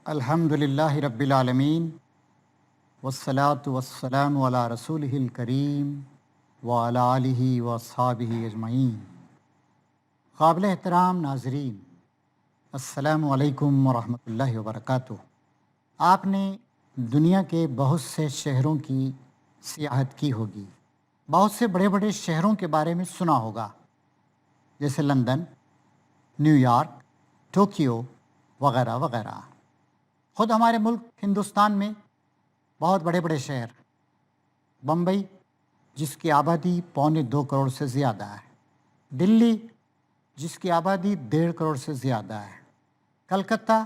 الحمد للہ رب العالمین والصلاة والسلام علی رسولہ الکریم وعلی آلہ واصحابہ اجمعین۔ قابل احترام ناظرین، السلام علیکم ورحمۃ اللہ وبرکاتہ۔ آپ نے دنیا کے بہت سے شہروں کی سیاحت کی ہوگی، بہت سے بڑے بڑے شہروں کے بارے میں سنا ہوگا، جیسے لندن، نیو یارک، ٹوکیو وغیرہ وغیرہ۔ خود ہمارے ملک ہندوستان میں بہت بڑے بڑے شہر، بمبئی جس کی آبادی 1.25 کروڑ سے زیادہ ہے، دلی جس کی آبادی 1.5 کروڑ سے زیادہ ہے، کلکتہ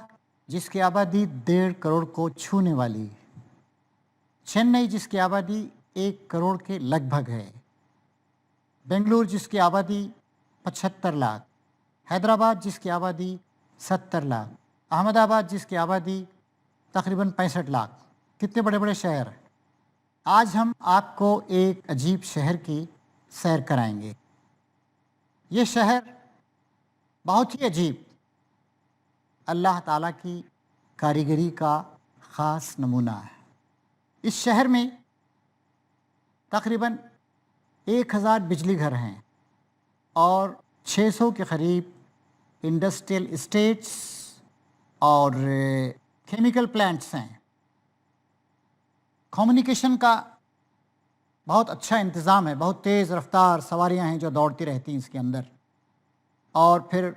جس کی آبادی 1.5 کروڑ کو چھونے والی ہے، چنئی جس کی آبادی 1 کروڑ کے لگ بھگ ہے، بنگلور جس کی آبادی 75 لاکھ، حیدرآباد جس کی آبادی 70 لاکھ، احمد آباد جس کی آبادی تقریباً 65 لاکھ۔ کتنے بڑے بڑے شہر۔ آج ہم آپ کو ایک عجیب شہر کی سیر کرائیں گے۔ یہ شہر بہت ہی عجیب، اللہ تعالیٰ کی کاریگری کا خاص نمونہ ہے۔ اس شہر میں تقریباً 1000 بجلی گھر ہیں اور 600 کے قریب انڈسٹریل اسٹیٹس اور کیمیکل پلانٹس ہیں۔ کمیونیکیشن کا بہت اچھا انتظام ہے، بہت تیز رفتار سواریاں ہیں جو دوڑتی رہتی ہیں اس کے اندر، اور پھر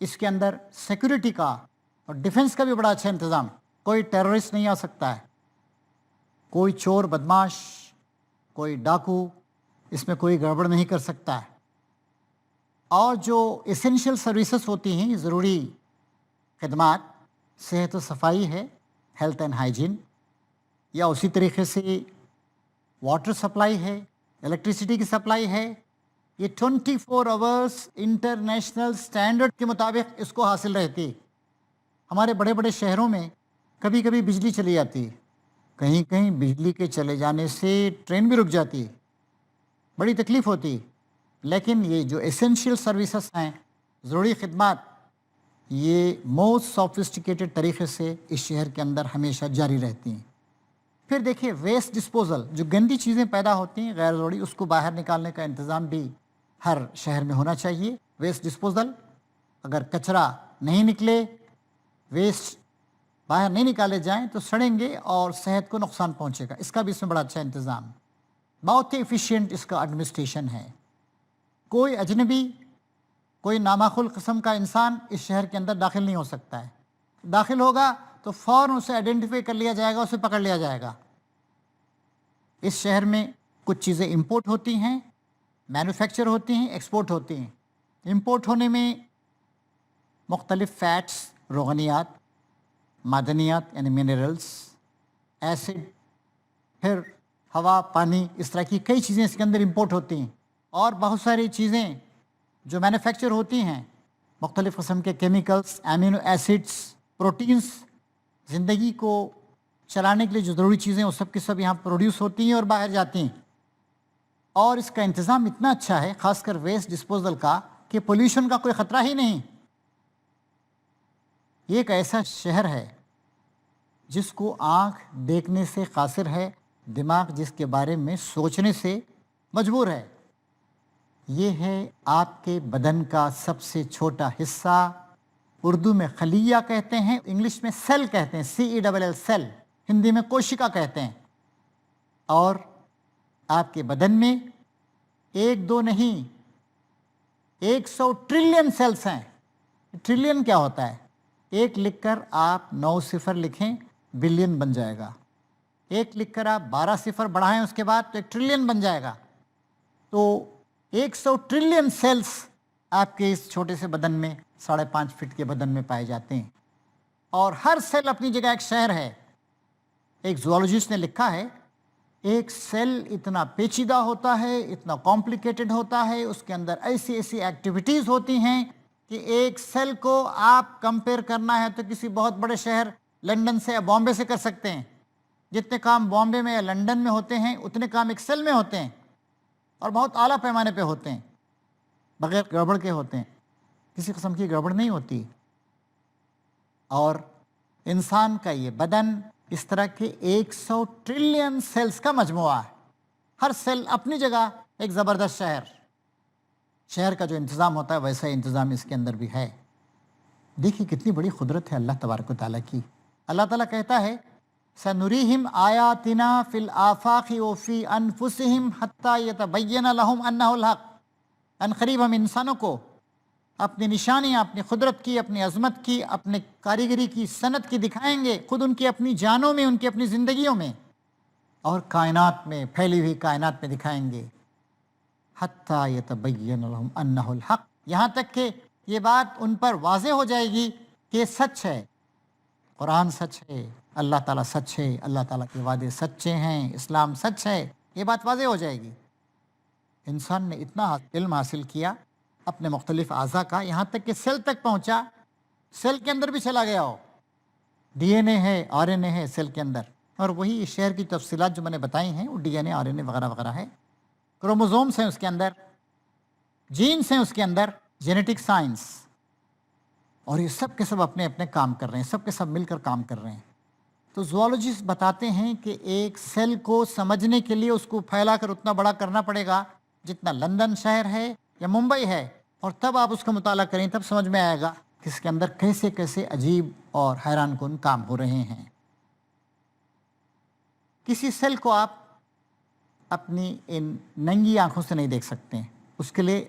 اس کے اندر سیکورٹی کا اور ڈیفنس کا بھی بڑا اچھا انتظام۔ کوئی ٹیررسٹ نہیں آ سکتا ہے، کوئی چور بدماش، کوئی ڈاکو اس میں کوئی گڑبڑ نہیں کر سکتا ہے۔ اور جو ایسینشیل سروسز ہوتی ہیں، ضروری خدمات، صحت و صفائی ہے، ہیلتھ اینڈ ہائیجین، یا اسی طریقے سے واٹر سپلائی ہے، الیکٹریسٹی کی سپلائی ہے، یہ 24 آورس انٹرنیشنل سٹینڈرڈ کے مطابق اس کو حاصل رہتی۔ ہمارے بڑے بڑے شہروں میں کبھی کبھی بجلی چلی جاتی، کہیں کہیں بجلی کے چلے جانے سے ٹرین بھی رک جاتی، بڑی تکلیف ہوتی، لیکن یہ جو ایسینشیل سروسز ہیں، ضروری خدمات، یہ موسٹ سوفسٹیکیٹڈ طریقے سے اس شہر کے اندر ہمیشہ جاری رہتی ہیں۔ پھر دیکھیے ویسٹ ڈسپوزل، جو گندی چیزیں پیدا ہوتی ہیں غیر ضروری، اس کو باہر نکالنے کا انتظام بھی ہر شہر میں ہونا چاہیے۔ ویسٹ ڈسپوزل، اگر کچرا نہیں نکلے، ویسٹ باہر نہیں نکالے جائیں تو سڑیں گے اور صحت کو نقصان پہنچے گا، اس کا بھی اس میں بڑا اچھا انتظام۔ بہت ہی ایفیشینٹ اس کا ایڈمنسٹریشن ہے۔ کوئی اجنبی، کوئی نامعقول قسم کا انسان اس شہر کے اندر داخل نہیں ہو سکتا ہے، داخل ہوگا تو فوراً اسے آئیڈینٹیفائی کر لیا جائے گا، اسے پکڑ لیا جائے گا۔ اس شہر میں کچھ چیزیں امپورٹ ہوتی ہیں، مینوفیکچر ہوتی ہیں، ایکسپورٹ ہوتی ہیں۔ امپورٹ ہونے میں مختلف فیٹس، روغنیات، معدنیات یعنی منرلز، ایسڈ، پھر ہوا، پانی، اس طرح کی کئی چیزیں اس کے اندر امپورٹ ہوتی ہیں۔ اور بہت ساری چیزیں جو مینوفیکچر ہوتی ہیں، مختلف قسم کے کیمیکلز، امینو ایسڈس، پروٹینز، زندگی کو چلانے کے لیے جو ضروری چیزیں وہ سب کی سب یہاں پروڈیوس ہوتی ہیں اور باہر جاتی ہیں۔ اور اس کا انتظام اتنا اچھا ہے، خاص کر ویسٹ ڈسپوزل کا، کہ پولیوشن کا کوئی خطرہ ہی نہیں۔ یہ ایک ایسا شہر ہے جس کو آنکھ دیکھنے سے قاصر ہے، دماغ جس کے بارے میں سوچنے سے مجبور ہے۔ یہ ہے آپ کے بدن کا سب سے چھوٹا حصہ، اردو میں خلیہ کہتے ہیں، انگلش میں سیل کہتے ہیں، CELL سیل، ہندی میں کوشکا کہتے ہیں۔ اور آپ کے بدن میں 1 2 نہیں، 100 ٹریلین سیلز ہیں۔ ٹریلین کیا ہوتا ہے؟ 1 لکھ کر آپ 9 صفر لکھیں، بلین بن جائے گا۔ 1 لکھ کر آپ 12 صفر بڑھائیں اس کے بعد تو 1 ٹریلین بن جائے گا۔ تو 100 ٹریلین سیلز آپ کے اس چھوٹے سے بدن میں، 5.5 فٹ کے بدن میں پائے جاتے ہیں، اور ہر سیل اپنی جگہ ایک شہر ہے۔ ایک زوالوجسٹ نے لکھا ہے، ایک سیل اتنا پیچیدہ ہوتا ہے، اتنا کمپلیکیٹڈ ہوتا ہے، اس کے اندر ایسی ایسی ایکٹیویٹیز ہوتی ہیں کہ ایک سیل کو آپ کمپیئر کرنا ہے تو کسی بہت بڑے شہر لندن سے یا بامبے سے کر سکتے ہیں۔ جتنے کام بامبے میں یا لندن میں ہوتے ہیں اتنے کام ایک سیل میں ہوتے ہیں، اور بہت اعلیٰ پیمانے پہ ہوتے ہیں، بغیر گڑبڑ کے ہوتے ہیں، کسی قسم کی گڑبڑ نہیں ہوتی۔ اور انسان کا یہ بدن اس طرح کے 100 ٹریلین سیلز کا مجموعہ ہے. ہر سیل اپنی جگہ ایک زبردست شہر کا جو انتظام ہوتا ہے ویسا ہی انتظام اس کے اندر بھی ہے. دیکھیے کتنی بڑی قدرت ہے اللہ تبارک و تعالیٰ کی. اللہ تعالیٰ کہتا ہے سنریہم آیاتنا فی الآفاق وفی انفسہم حتی یتبین لہم انہ الحق. ان قریب ہم انسانوں کو اپنی نشانیاں، اپنی قدرت کی، اپنی عظمت کی، اپنے کاریگری کی، صنعت کی دکھائیں گے، خود ان کی اپنی جانوں میں، ان کی اپنی زندگیوں میں اور کائنات میں، پھیلی ہوئی کائنات میں دکھائیں گے. حتی یتبین لہم انہ الحق، یہاں تک کہ یہ بات ان پر واضح ہو جائے گی کہ یہ سچ ہے، قرآن سچ ہے، اللہ تعالیٰ سچ ہے، اللہ تعالیٰ کے وعدے سچے ہیں، اسلام سچ ہے. یہ بات واضح ہو جائے گی. انسان نے اتنا علم حاصل کیا اپنے مختلف اعضاء کا، یہاں تک کہ سیل تک پہنچا، سیل کے اندر بھی چلا گیا ہو. ڈی این اے ہے، آر این اے ہے سیل کے اندر، اور وہی شہر کی تفصیلات جو میں نے بتائی ہیں وہ D N A, R N A وغیرہ وغیرہ ہے. کروموزومس ہیں اس کے اندر، جینس ہیں اس کے اندر، جینیٹک سائنس، اور یہ سب کے سب اپنے اپنے کام کر رہے ہیں، سب کے سب مل کر کام کر رہے ہیں. تو زوالوجسٹ بتاتے ہیں کہ ایک سیل کو سمجھنے کے لیے اس کو پھیلا کر اتنا بڑا کرنا پڑے گا جتنا لندن شہر ہے یا ممبئی ہے، اور تب آپ اس کا مطالعہ کریں، تب سمجھ میں آئے گا کہ اس کے اندر کیسے کیسے عجیب اور حیران کن کام ہو رہے ہیں. کسی سیل کو آپ اپنی ان ننگی آنکھوں سے نہیں دیکھ سکتے ہیں، اس کے لیے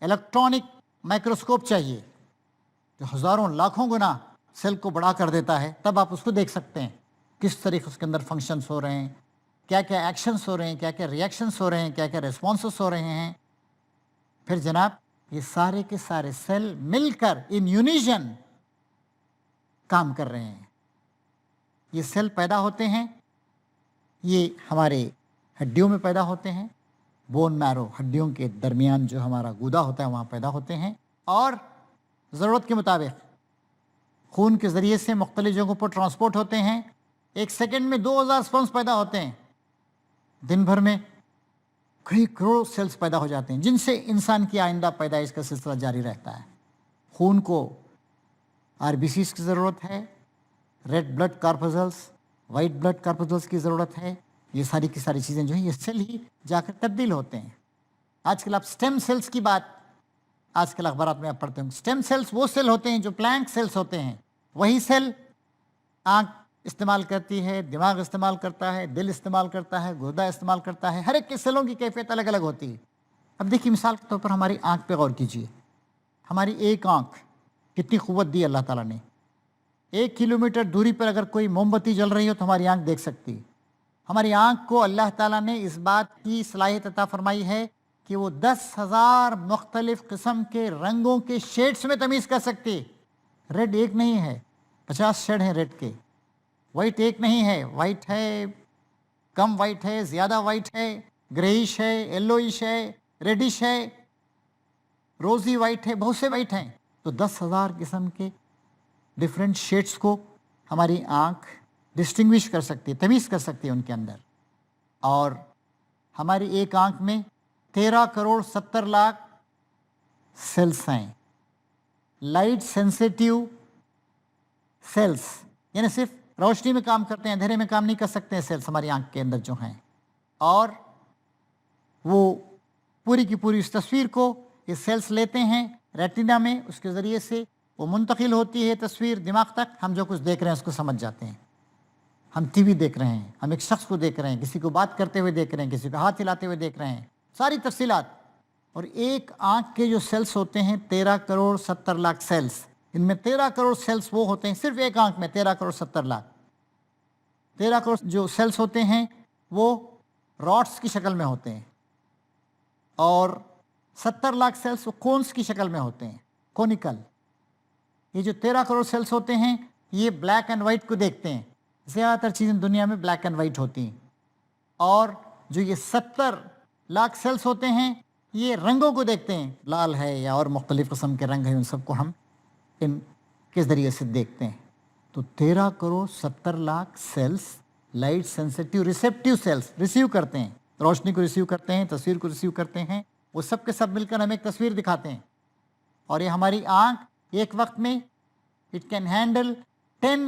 الیکٹرانک مائکروسکوپ چاہیے جو ہزاروں لاکھوں گنا سیل کو بڑا کر دیتا ہے، تب آپ اس کو دیکھ سکتے ہیں کس طریقے اس کے اندر فنکشنز ہو رہے ہیں، کیا کیا ایکشنز ہو رہے ہیں، کیا کیا ریئیکشنز ہو رہے ہیں، کیا کیا ریسپانسز ہو رہے ہیں. پھر جناب یہ سارے کے سارے سیل مل کر ان یونیژن کام کر رہے ہیں. یہ سیل پیدا ہوتے ہیں، یہ ہمارے ہڈیوں میں پیدا ہوتے ہیں، بون میرو، ہڈیوں کے درمیان جو ہمارا گودا ہوتا ہے وہاں پیدا ہوتے ہیں، اور ضرورت کے مطابق خون کے ذریعے سے مختلف جگہوں پر ٹرانسپورٹ ہوتے ہیں. ایک سیکنڈ میں 2000 سپرمز پیدا ہوتے ہیں، دن بھر میں کئی کروڑ سیلز پیدا ہو جاتے ہیں، جن سے انسان کی آئندہ پیدائش کا سلسلہ جاری رہتا ہے. خون کو آر بی سیز کی ضرورت ہے، red blood corpuscles, white blood corpuscles کی ضرورت ہے. یہ ساری کی ساری چیزیں جو ہیں یہ سیل ہی جا کر تبدیل ہوتے ہیں. آج کل آپ سٹیم سیلز کی بات آج کل اخبارات میں آپ پڑھتے ہیں. سٹیم سیلز وہ سیل ہوتے ہیں جو پلانک سیلز ہوتے ہیں. وہی سیل آنکھ استعمال کرتی ہے، دماغ استعمال کرتا ہے، دل استعمال کرتا ہے، گردہ استعمال کرتا ہے. ہر ایک کے سیلوں کی کیفیت الگ الگ ہوتی ہے. اب دیکھیے مثال کے طور پر ہماری آنکھ پہ غور کیجیے. ہماری ایک آنکھ کتنی قوت دی اللہ تعالیٰ نے. 1 کلومیٹر دوری پر اگر کوئی موم بتی جل رہی ہو تو ہماری آنکھ دیکھ سکتی. ہماری آنکھ کو اللہ تعالیٰ نے اس بات کی صلاحیت عطا فرمائی ہے کہ وہ 10,000 مختلف قسم کے رنگوں کے شیڈز میں تمیز کر سکتی. ریڈ ایک نہیں ہے، 50 شیڈ ہیں ریڈ کے. وائٹ ایک نہیں ہے، وائٹ ہے، کم وائٹ ہے، زیادہ وائٹ ہے، گریش ہے، یلوئش ہے، ریڈش ہے، روزی وائٹ ہے، بہت سے وائٹ ہیں. تو 10,000 قسم کے ڈفرینٹ شیڈز کو ہماری آنکھ ڈسٹنگوش کر سکتی ہے، تمیز کر سکتی ہے ان کے اندر. اور ہماری ایک آنکھ میں 13 کروڑ 70 لاکھ سیلس ہیں. لائٹ سینسیٹیو سیلس، یعنی صرف روشنی میں کام کرتے ہیں، اندھیرے میں کام نہیں کر سکتے ہیں سیلس ہماری آنکھ کے اندر جو ہیں. اور وہ پوری کی پوری اس تصویر کو یہ سیلس لیتے ہیں ریٹینا میں، اس کے ذریعے سے وہ منتقل ہوتی ہے تصویر دماغ تک. ہم جو کچھ دیکھ رہے ہیں اس کو سمجھ جاتے ہیں. ہم ٹی وی دیکھ رہے ہیں، ہم ایک شخص کو دیکھ رہے ہیں، کسی کو بات کرتے ہوئے دیکھ رہے ہیں، کسی کو ہاتھ ہلاتے ہوئے دیکھ رہے ہیں، ساری تفصیلات. اور ایک آنکھ کے جو سیلس ہوتے ہیں 13 کروڑ 70 لاکھ سیلس. ان میں 13 کروڑ سیلس وہ ہوتے ہیں صرف ایک آنکھ میں، 13 کروڑ 70 لاکھ. 13 کروڑ جو سیلس ہوتے ہیں وہ راڈس کی شکل میں ہوتے ہیں، اور 70 لاکھ سیلس وہ کونس کی شکل میں ہوتے ہیں، کونیکل. یہ جو 13 کروڑ سیلس ہوتے ہیں یہ بلیک اینڈ وائٹ کو دیکھتے ہیں. زیادہ تر چیزیں دنیا میں بلیک اینڈ وائٹ ہوتی ہیں. اور جو یہ 70 لاکھ سیلس ہوتے ہیں یہ رنگوں کو دیکھتے ہیں، لال ہے یا اور مختلف قسم کے رنگ ہیں، ان سب کو ہم ان کے ذریعے سے دیکھتے ہیں. تو 13 crore 70 lakh cells light sensitive receptive cells receive کرتے ہیں، روشنی کو ریسیو کرتے ہیں، تصویر کو ریسیو کرتے ہیں. وہ سب کے سب مل کر ہمیں ایک تصویر دکھاتے ہیں. اور یہ ہماری آنکھ ایک وقت میں اٹ کین ہینڈل 10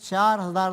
4000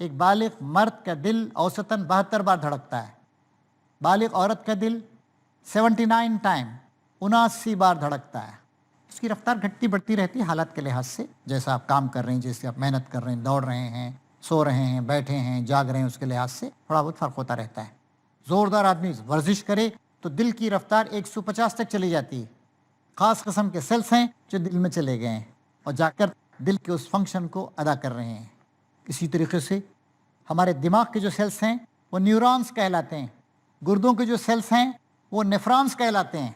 ایک بالغ مرد کا دل اوسطاً 72 بار دھڑکتا ہے، بالغ عورت کا دل 79 ٹائم 79 بار دھڑکتا ہے۔ اس کی رفتار گھٹتی بڑھتی رہتی ہے حالات کے لحاظ سے، جیسا آپ کام کر رہے ہیں، جیسے آپ محنت کر رہے ہیں، دوڑ رہے ہیں، سو رہے ہیں، بیٹھے ہیں، جاگ رہے ہیں، اس کے لحاظ سے تھوڑا بہت فرق ہوتا رہتا ہے۔ زوردار آدمی ورزش کرے تو دل کی رفتار 150 تک چلی جاتی ہے۔ خاص قسم کے سیلس ہیں جو دل میں چلے گئے ہیں اور جا کر دل کے اس فنکشن کو ادا کر رہے ہیں۔ اسی طریقے سے ہمارے دماغ کے جو سیلس ہیں وہ نیورونز کہلاتے ہیں، گردوں کے جو سیلس ہیں وہ نیفرانس کہلاتے ہیں۔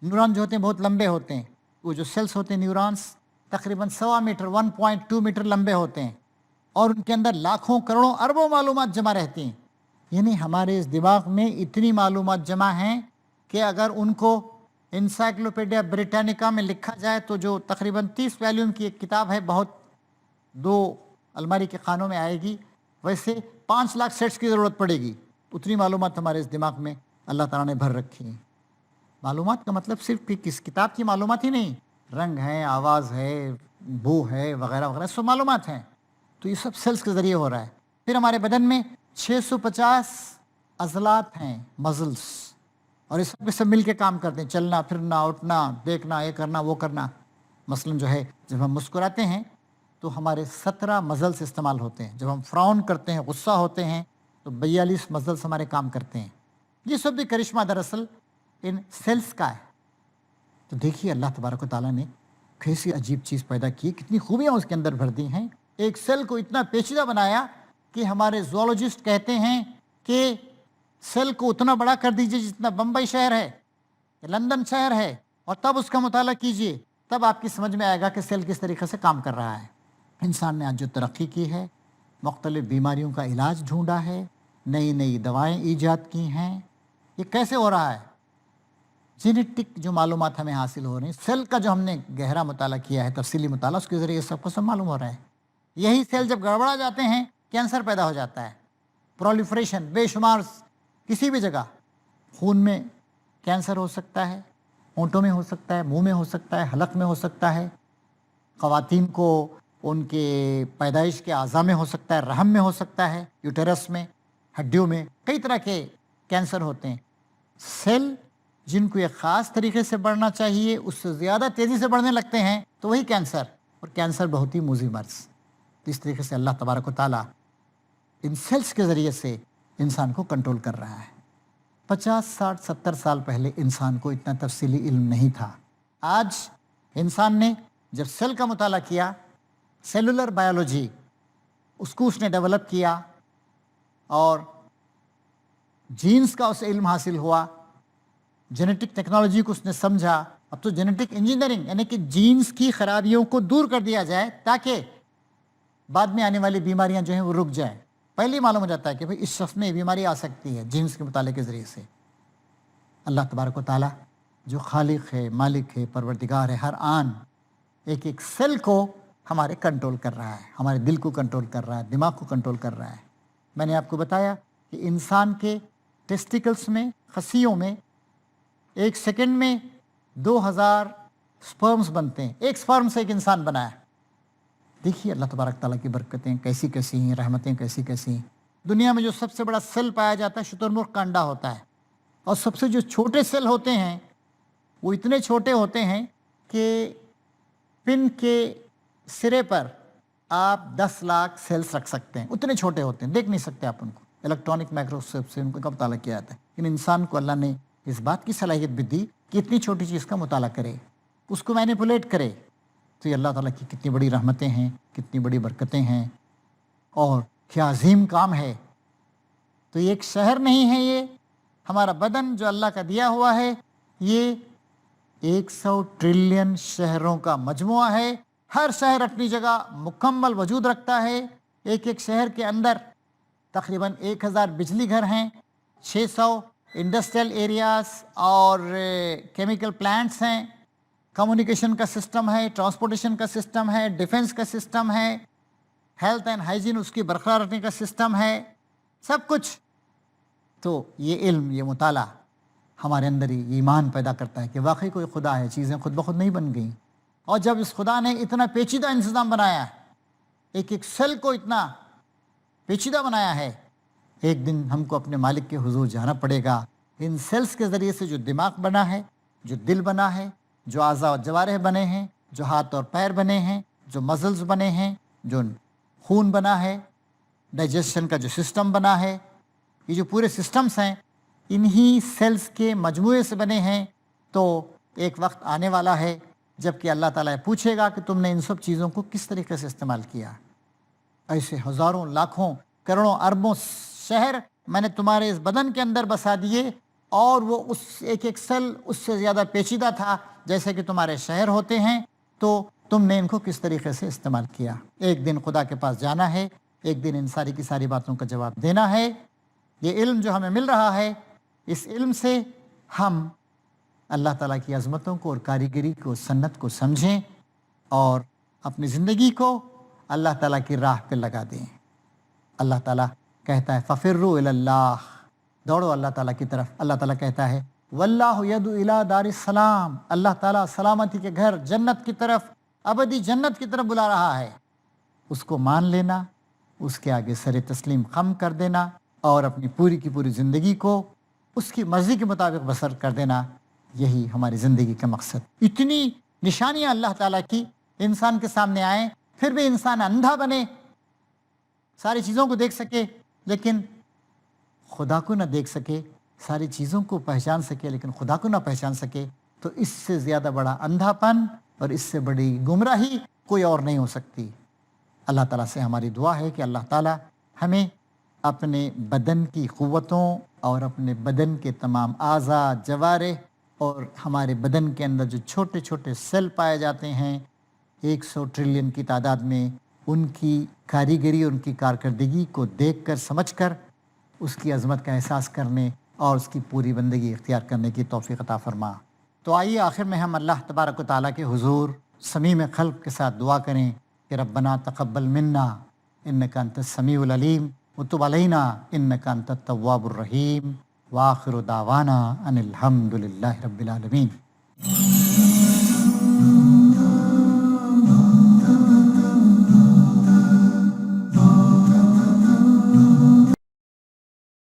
نیورون جو ہوتے ہیں بہت لمبے ہوتے ہیں، وہ جو سیلس ہوتے ہیں نیورونس تقریباً 1.25 میٹر 1.2 میٹر لمبے ہوتے ہیں، اور ان کے اندر لاکھوں کروڑوں اربوں معلومات جمع رہتی ہیں۔ یعنی ہمارے اس دماغ میں اتنی معلومات جمع ہیں کہ اگر ان کو انسائکلوپیڈیا بریٹانیکا میں لکھا جائے تو جو تقریباً 30 والیوم کی ایک کتاب ہے، بہت 2 الماری کے خانوں میں آئے گی، ویسے 5 لاکھ سیٹس کی ضرورت پڑے گی۔ اتنی معلومات ہمارے اس دماغ میں اللہ تعالیٰ نے بھر رکھی ہیں۔ معلومات کا مطلب صرف کس کتاب کی معلومات ہی نہیں، رنگ ہے، آواز ہے، بو ہے، وغیرہ وغیرہ سب معلومات ہیں۔ تو یہ سب سیلس کے ذریعے ہو رہا ہے۔ پھر ہمارے بدن میں 650 عضلات ہیں، مزلس، اور یہ سب کے سب مل کے کام کرتے ہیں، چلنا پھرنا، اٹھنا، دیکھنا، یہ کرنا وہ کرنا۔ مثلاً جو ہے جب ہم مسکراتے ہیں تو ہمارے 17 مزلس استعمال ہوتے ہیں، جب ہم فراؤن کرتے ہیں، غصہ ہوتے ہیں تو 42 مزلس ہمارے کام کرتے ہیں۔ یہ سب بھی کرشمہ دراصل ان سیلس کا ہے۔ تو دیکھیے اللہ تبارک و تعالیٰ نے کیسی عجیب چیز پیدا کی، کتنی خوبیاں اس کے اندر بھر دی ہیں۔ ایک سیل کو اتنا پیچیدہ بنایا کہ ہمارے زوالوجسٹ کہتے ہیں کہ سیل کو اتنا بڑا کر دیجئے جتنا بمبئی شہر ہے، لندن شہر ہے، اور تب اس کا مطالعہ کیجئے، تب آپ کی سمجھ میں آئے گا کہ سیل کس طریقے سے کام کر رہا ہے۔ انسان نے آج جو ترقی کی ہے، مختلف بیماریوں کا علاج ڈھونڈا ہے، نئی نئی دوائیں ایجاد کی ہیں، یہ کیسے ہو رہا ہے؟ جینیٹک جو معلومات ہمیں حاصل ہو رہی ہیں، سیل کا جو ہم نے گہرا مطالعہ کیا ہے، تفصیلی مطالعہ، اس کے ذریعے سب کو سب معلوم ہو رہا ہے۔ یہی سیل جب گڑبڑا جاتے ہیں کینسر پیدا ہو جاتا ہے، پرولیفریشن بے شمار، کسی بھی جگہ خون میں کینسر ہو سکتا ہے، ہونٹوں میں ہو سکتا ہے، منہ میں ہو سکتا ہے، حلق میں ہو سکتا ہے، خواتین کو ان کے پیدائش کے اعضاء میں ہو سکتا ہے، رحم میں ہو سکتا ہے، یوٹیرس میں، ہڈیوں میں، کئی طرح کے کینسر ہوتے ہیں۔ سیل جن کو ایک خاص طریقے سے بڑھنا چاہیے اس سے زیادہ تیزی سے بڑھنے لگتے ہیں تو وہی کینسر، اور کینسر بہت ہی موذی مرض۔ اس طریقے سے اللہ تبارک و تعالیٰ ان سیلس کے ذریعے سے انسان کو کنٹرول کر رہا ہے۔ 50 60 70 سال پہلے انسان کو اتنا تفصیلی علم نہیں تھا۔ آج انسان نے جب سیل کا مطالعہ کیا، سیلولر بایولوجی، اس کو اس نے ڈیولپ کیا، اور جینز کا اسے علم حاصل ہوا، جینیٹک ٹیکنالوجی کو اس نے سمجھا۔ اب تو جینیٹک انجینئرنگ، یعنی کہ جینز کی خرابیوں کو دور کر دیا جائے تاکہ بعد میں آنے والی بیماریاں جو ہیں وہ رک جائیں۔ پہلے ہی معلوم ہو جاتا ہے کہ بھئی اس شخص میں یہ بیماری آ سکتی ہے جینز کے مطالعے کے ذریعے سے۔ اللہ تبارک و تعالیٰ جو خالق ہے، مالک ہے، پروردگار ہے، ہر آن ایک ایک سیل کو ہمارے کنٹرول کر رہا ہے، ہمارے دل کو کنٹرول کر رہا ہے، دماغ کو کنٹرول کر رہا ہے۔ میں نے آپ کو بتایا کہ انسان کے ٹیسٹیکلز میں، خصیوں میں، 1 سیکنڈ میں 2000 سپرمز بنتے ہیں۔ ایک سپرم سے ایک انسان بنا ہے۔ دیکھیے اللہ تبارک تعالیٰ کی برکتیں کیسی کیسی ہیں، رحمتیں کیسی کیسی ہیں۔ دنیا میں جو سب سے بڑا سیل پایا جاتا ہے شتر مرغ کا انڈا ہوتا ہے، اور سب سے جو چھوٹے سیل ہوتے ہیں وہ اتنے چھوٹے ہوتے ہیں کہ پن کے سرے پر آپ 10 لاکھ سیلز رکھ سکتے ہیں، اتنے چھوٹے ہوتے ہیں، دیکھ نہیں سکتے آپ ان کو، الیکٹرانک مائکروسکوپ سے ان کا مطالعہ کیا جاتا ہے۔ لیکن انسان کو اللہ نے اس بات کی صلاحیت بھی دی کہ اتنی چھوٹی چیز کا مطالعہ کرے، اس کو مینیپولیٹ کرے۔ تو یہ اللہ تعالیٰ کی کتنی بڑی رحمتیں ہیں، کتنی بڑی برکتیں ہیں، اور کیا عظیم کام ہے۔ تو یہ ایک شہر نہیں ہے، یہ ہمارا بدن جو اللہ کا دیا ہوا ہے، یہ 100 ٹریلین شہروں کا مجموعہ ہے۔ ہر شہر اپنی جگہ مکمل وجود رکھتا ہے۔ ایک ایک شہر کے اندر تقریباً 1000 بجلی گھر ہیں، 600 انڈسٹریل ایریاز اور کیمیکل پلانٹس ہیں، کمیونیکیشن کا سسٹم ہے، ٹرانسپورٹیشن کا سسٹم ہے، ڈیفنس کا سسٹم ہے، ہیلتھ اینڈ ہائیجین اس کی برقرار رکھنے کا سسٹم ہے، سب کچھ۔ تو یہ علم، یہ مطالعہ ہمارے اندر ہی ایمان پیدا کرتا ہے کہ واقعی کوئی خدا ہے، چیزیں خود بخود نہیں بن گئیں۔ اور جب اس خدا نے اتنا پیچیدہ انتظام بنایا ہے، ایک ایک سیل کو اتنا پیچیدہ بنایا ہے. ایک دن ہم کو اپنے مالک کے حضور جانا پڑے گا. ان سیلز کے ذریعے سے جو دماغ بنا ہے، جو دل بنا ہے، جو اعضاء و جوارح بنے ہیں، جو ہاتھ اور پیر بنے ہیں، جو مزلز بنے ہیں، جو خون بنا ہے، ڈائجیشن کا جو سسٹم بنا ہے، یہ جو پورے سسٹمز ہیں انہی سیلز کے مجموعے سے بنے ہیں. تو ایک وقت آنے والا ہے جب کہ اللہ تعالیٰ پوچھے گا کہ تم نے ان سب چیزوں کو کس طریقے سے استعمال کیا. ایسے ہزاروں لاکھوں کروڑوں اربوں شہر میں نے تمہارے اس بدن کے اندر بسا دیے، اور وہ اس ایک ایک سیل اس سے زیادہ پیچیدہ تھا جیسے کہ تمہارے شہر ہوتے ہیں. تو تم نے ان کو کس طریقے سے استعمال کیا. ایک دن خدا کے پاس جانا ہے، ایک دن ان ساری کی ساری باتوں کا جواب دینا ہے. یہ علم جو ہمیں مل رہا ہے، اس علم سے ہم اللہ تعالیٰ کی عظمتوں کو اور کاریگری کو، سنت کو سمجھیں اور اپنی زندگی کو اللہ تعالیٰ کی راہ پہ لگا دیں. اللہ تعالیٰ کہتا ہے ففروا الی اللہ، دوڑو اللہ تعالیٰ کی طرف. اللہ تعالیٰ کہتا ہے واللہ یدعو الی دار السلام، اللہ تعالیٰ سلامتی کے گھر، جنت کی طرف، ابدی جنت کی طرف بلا رہا ہے. اس کو مان لینا، اس کے آگے سر تسلیم خم کر دینا اور اپنی پوری کی پوری زندگی کو اس کی مرضی کے مطابق بسر کر دینا، یہی ہماری زندگی کا مقصد. اتنی نشانیاں اللہ تعالیٰ کی انسان کے سامنے آئیں، پھر بھی انسان اندھا بنے، ساری چیزوں کو دیکھ سکے لیکن خدا کو نہ دیکھ سکے، ساری چیزوں کو پہچان سکے لیکن خدا کو نہ پہچان سکے. تو اس سے زیادہ بڑا اندھا پن اور اس سے بڑی گمراہی کوئی اور نہیں ہو سکتی. اللہ تعالیٰ سے ہماری دعا ہے کہ اللہ تعالیٰ ہمیں اپنے بدن کی قوتوں اور اپنے بدن کے تمام اعضاء، جوارح اور ہمارے بدن کے اندر جو چھوٹے چھوٹے سیل پائے جاتے ہیں 100 ٹریلین کی تعداد میں، ان کی کاریگری، ان کی کارکردگی کو دیکھ کر، سمجھ کر اس کی عظمت کا احساس کرنے اور اس کی پوری بندگی اختیار کرنے کی توفیق عطا فرما. تو آئیے آخر میں ہم اللہ تبارک و تعالیٰ کے حضور صمیم قلب کے ساتھ دعا کریں کہ ربنا تقبل منا انک انت السمیع العلیم وتب علینا انک انت التواب الرحیم وآخر دعوانا ان الحمد للہ رب العالمین.